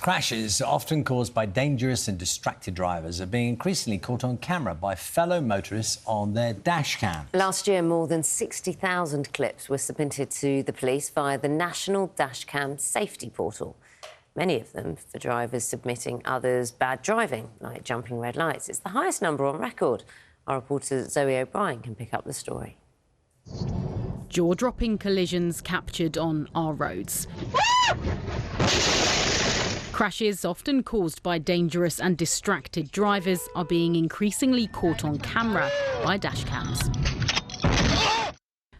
Crashes, often caused by dangerous and distracted drivers, are being increasingly caught on camera by fellow motorists on their dash cam. Last year, more than 60,000 clips were submitted to the police via the National Dashcam Safety Portal. Many of them for drivers submitting others bad driving, like jumping red lights. It's the highest number on record. Our reporter Zoe O'Brien can pick up the story. Jaw-dropping collisions captured on our roads. Crashes, often caused by dangerous and distracted drivers, are being increasingly caught on camera by dashcams.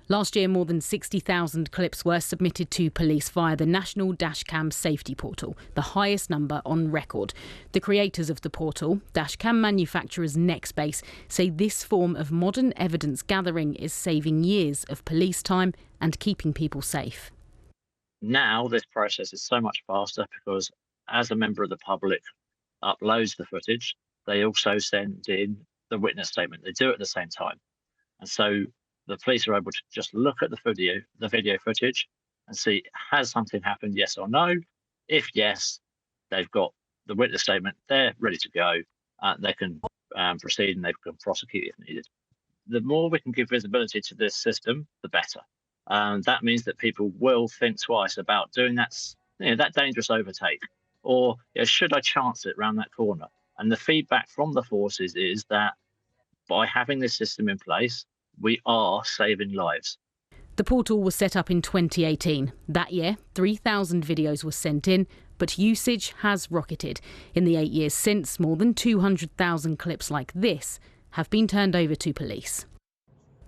Last year, more than 60,000 clips were submitted to police via the National Dashcam Safety Portal, the highest number on record. The creators of the portal, dashcam manufacturers Nextbase, say this form of modern evidence gathering is saving years of police time and keeping people safe. Now this process is so much faster because as a member of the public uploads the footage, they also send in the witness statement. They do it at the same time. And so the police are able to just look at the video footage and see, has something happened, yes or no? If yes, they've got the witness statement, they're ready to go. They can proceed and they can prosecute if needed. The more we can give visibility to this system, the better. That means that people will think twice about doing that dangerous overtake, or should I chance it around that corner? And the feedback from the forces is that by having this system in place, we are saving lives. The portal was set up in 2018. That year, 3,000 videos were sent in, but usage has rocketed. In the 8 years since, more than 200,000 clips like this have been turned over to police.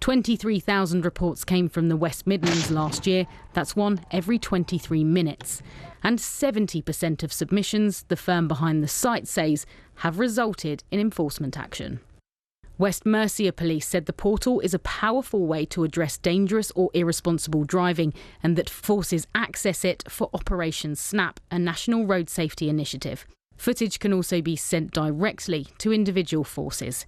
23,000 reports came from the West Midlands last year. That's one every 23 minutes. And 70% of submissions, the firm behind the site says, have resulted in enforcement action. West Mercia Police said the portal is a powerful way to address dangerous or irresponsible driving and that forces access it for Operation Snap, a national road safety initiative. Footage can also be sent directly to individual forces.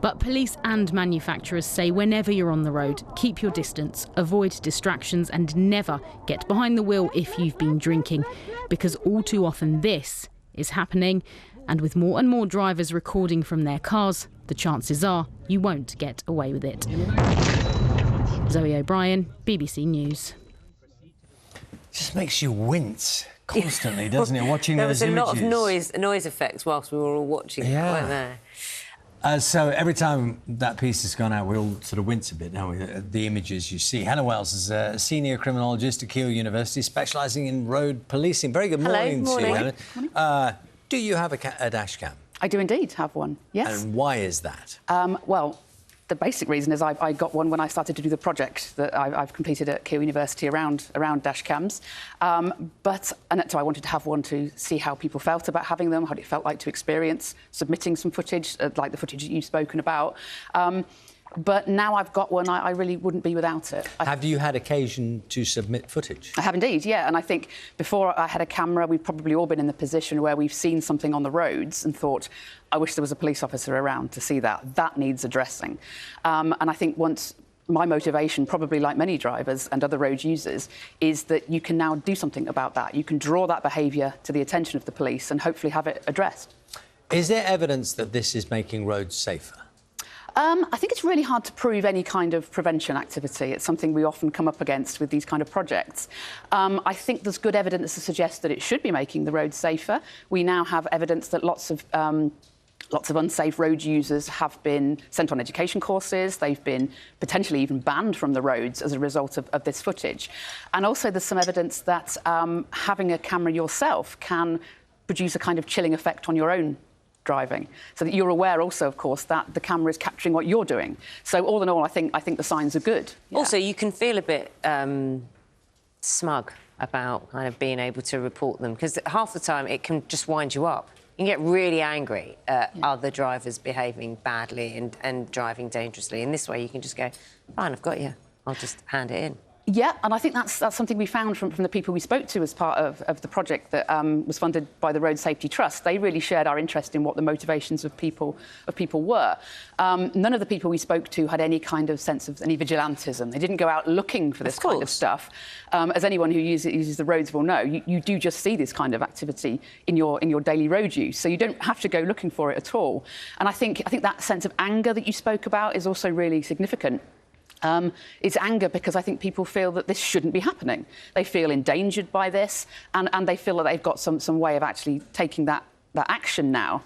But police and manufacturers say whenever you're on the road, keep your distance, avoid distractions and never get behind the wheel if you've been drinking, because all too often this is happening. And with more and more drivers recording from their cars, the chances are you won't get away with it. Zoe O'Brien, BBC News. Just makes you wince constantly, doesn't it, watching those images? There was a lot of noise effects whilst we were all watching, weren't there? So every time that piece has gone out, we all sort of wince a bit, don't we, at the images you see. Hannah Wells is a senior criminologist at Keele University, specialising in road policing. Very good morning to you, Hannah. Do you have a dash cam? I do indeed have one, yes. And why is that? Well, the basic reason is I got one when I started to do the project that I've completed at Keele University around dash cams. So I wanted to have one to see how people felt about having them, how it felt like to experience submitting some footage, like the footage that you've spoken about. But now I've got one, I really wouldn't be without it. Have you had occasion to submit footage? I have indeed, yeah. And I think before I had a camera, we've probably all been in the position where we've seen something on the roads and thought, I wish there was a police officer around to see that. That needs addressing. And I think once my motivation, probably like many drivers and other road users, is that you can now do something about that. You can draw that behaviour to the attention of the police and hopefully have it addressed. Is there evidence that this is making roads safer? I think it's really hard to prove any kind of prevention activity. It's something we often come up against with these kind of projects. I think there's good evidence to suggest that it should be making the roads safer. We now have evidence that lots of unsafe road users have been sent on education courses. They've been potentially even banned from the roads as a result of this footage. And also there's some evidence that having a camera yourself can produce a kind of chilling effect on your own driving, so that you're aware also, of course, that the camera is capturing what you're doing. So all in all, I think the signs are good. Yeah. Also, you can feel a bit smug about kind of being able to report them, because half the time it can just wind you up. You can get really angry at other drivers behaving badly and driving dangerously. And this way you can just go, fine, I've got you. I'll just hand it in. Yeah, and I think that's something we found from the people we spoke to as part of the project that was funded by the Road Safety Trust. They really shared our interest in what the motivations of people were. None of the people we spoke to had any kind of sense of any vigilantism. They didn't go out looking for this kind of stuff. As anyone who uses the roads will know, you do just see this kind of activity in your daily road use, so you don't have to go looking for it at all. And I think that sense of anger that you spoke about is also really significant. It's anger because I think people feel that this shouldn't be happening. They feel endangered by this, and they feel that they've got some way of actually taking that action now.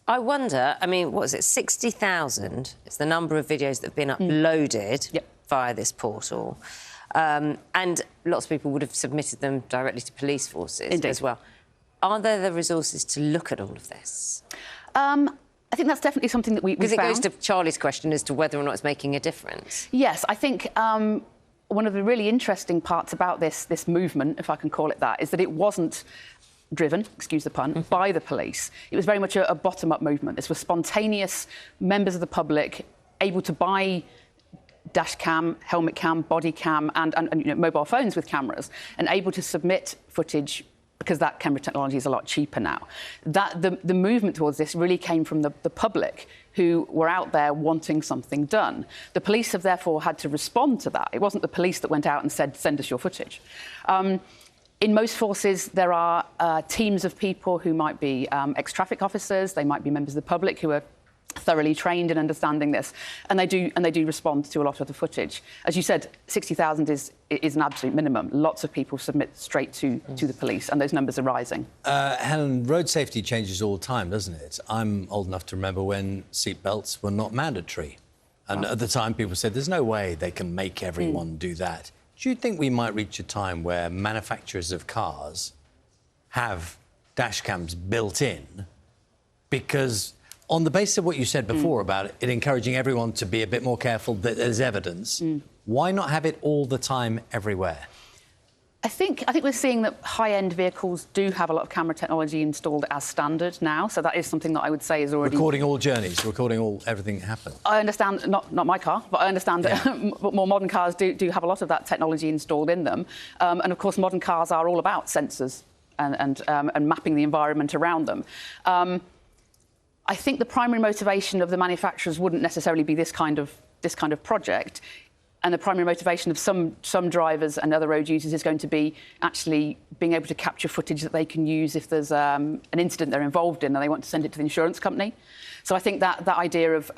I wonder, I mean, what is it, 60,000 is the number of videos that have been uploaded via this portal. And lots of people would have submitted them directly to police forces as well. Are there the resources to look at all of this? I think that's definitely something that we found. Because it goes to Charlie's question as to whether or not it's making a difference. Yes, I think one of the really interesting parts about this movement, if I can call it that, is that it wasn't driven, excuse the pun, by the police. It was very much a bottom-up movement. This was spontaneous members of the public able to buy dash cam, helmet cam, body cam and mobile phones with cameras and able to submit footage because that camera technology is a lot cheaper now. The movement towards this really came from the public who were out there wanting something done. The police have therefore had to respond to that. It wasn't the police that went out and said, send us your footage. In most forces, there are teams of people who might be ex-traffic officers, they might be members of the public who are thoroughly trained in understanding this, and they do respond to a lot of the footage. As you said, 60,000 is an absolute minimum. Lots of people submit straight to the police, and those numbers are rising. Helen, road safety changes all the time, doesn't it? I'm old enough to remember when seatbelts were not mandatory, and at the time people said there's no way they can make everyone do that. Do you think we might reach a time where manufacturers of cars have dash cams built in because, on the basis of what you said before about it encouraging everyone to be a bit more careful that there's evidence, why not have it all the time everywhere? I think we're seeing that high-end vehicles do have a lot of camera technology installed as standard now, so that is something that I would say is already... Recording all journeys, recording everything that happens. I understand, not my car, but I understand that more modern cars do have a lot of that technology installed in them. And, of course, modern cars are all about sensors and mapping the environment around them. I think the primary motivation of the manufacturers wouldn't necessarily be this kind of project, and the primary motivation of some drivers and other road users is going to be actually being able to capture footage that they can use if there's an incident they're involved in and they want to send it to the insurance company. So I think that idea of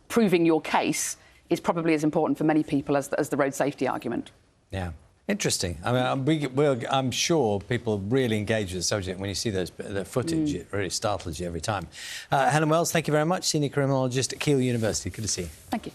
proving your case is probably as important for many people as the road safety argument. Yeah. Interesting. I mean, I'm sure people really engage with the subject. When you see the footage, it really startles you every time. Helen Wells, thank you very much, Senior Criminologist at Keele University. Good to see you. Thank you.